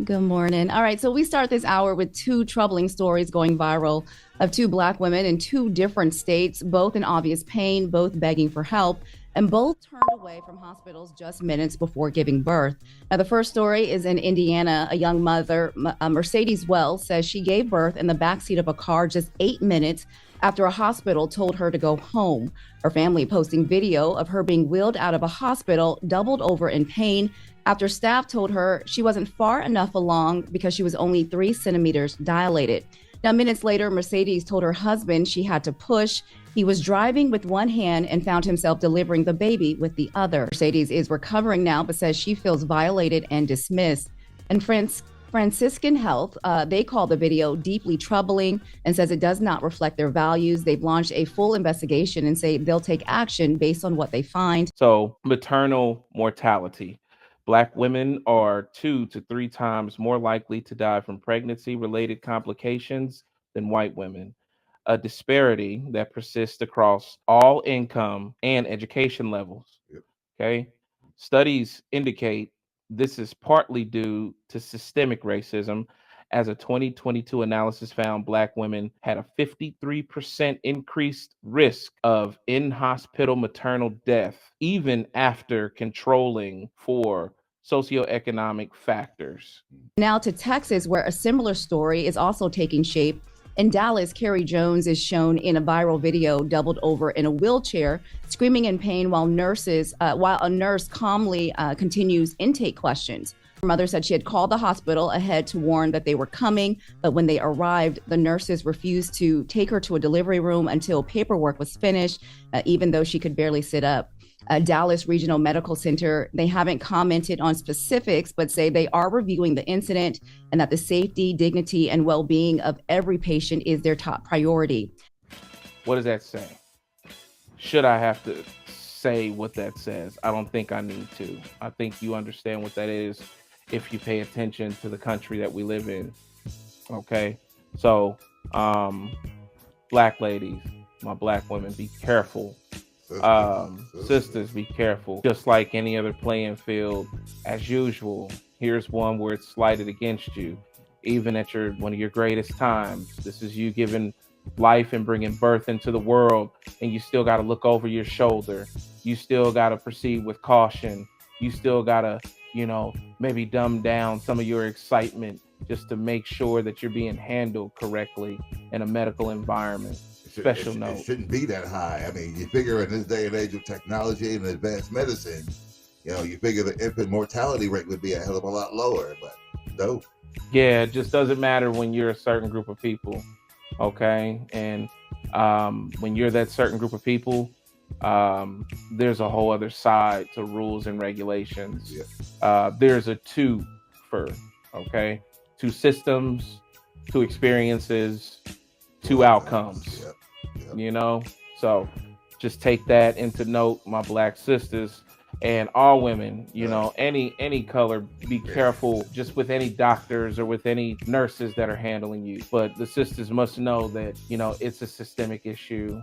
Good morning. All right, so we start this hour with two troubling stories going viral of two Black women in two different states, both in obvious pain, both begging for help, and both turned away from hospitals just minutes before giving birth. Now, the first story is in Indiana. A young mother, Mercedes Wells, says she gave birth in the backseat of a car just 8 minutes after a hospital told her to go home. Her family posting video of her being wheeled out of a hospital, doubled over in pain after staff told her she wasn't far enough along because she was only 3 centimeters dilated. Now, minutes later, Mercedes told her husband she had to push. He was driving with one hand and found himself delivering the baby with the other. Mercedes is recovering now, but says she feels violated and dismissed. And Franciscan Health, they call the video deeply troubling and says it does not reflect their values. They've launched a full investigation and say they'll take action based on what they find. So, maternal mortality. Black women are 2 to 3 times more likely to die from pregnancy related complications than white women, a disparity that persists across all income and education levels. Yep. Okay. Studies indicate this is partly due to systemic racism, as a 2022 analysis found Black women had a 53% increased risk of in hospital maternal death, even after controlling for socioeconomic factors. Now to Texas, where a similar story is also taking shape. In Dallas, Carrie Jones is shown in a viral video, doubled over in a wheelchair, screaming in pain while a nurse calmly continues intake questions. Her mother said she had called the hospital ahead to warn that they were coming, but when they arrived, the nurses refused to take her to a delivery room until paperwork was finished, even though she could barely sit up. Dallas Regional Medical Center, they haven't commented on specifics, but say they are reviewing the incident and that the safety, dignity, and well-being of every patient is their top priority. What does that say? Should I have to say what that says? I don't think I need to. I think you understand what that is if you pay attention to the country that we live in. Okay? So, Black ladies, my Black women, be careful. Sisters, be careful. Just like any other playing field, as usual, here's one where it's slighted against you, even at one of your greatest times. This is you giving life and bringing birth into the world, and you still got to look over your shoulder. You still got to proceed with caution. You still got to, maybe dumb down some of your excitement just to make sure that you're being handled correctly in a medical environment. Special note. It shouldn't be that high. I mean, you figure in this day and age of technology and advanced medicine, you figure the infant mortality rate would be a hell of a lot lower, but no. Yeah, it just doesn't matter when you're a certain group of people, okay? And when you're that certain group of people, there's a whole other side to rules and regulations. Yeah. There's a okay? 2 systems, 2 experiences, 2 outcomes. Yep. So just take that into note, my Black sisters, and all women, any color. Be careful just with any doctors or with any nurses that are handling you, but the sisters must know that it's a systemic issue,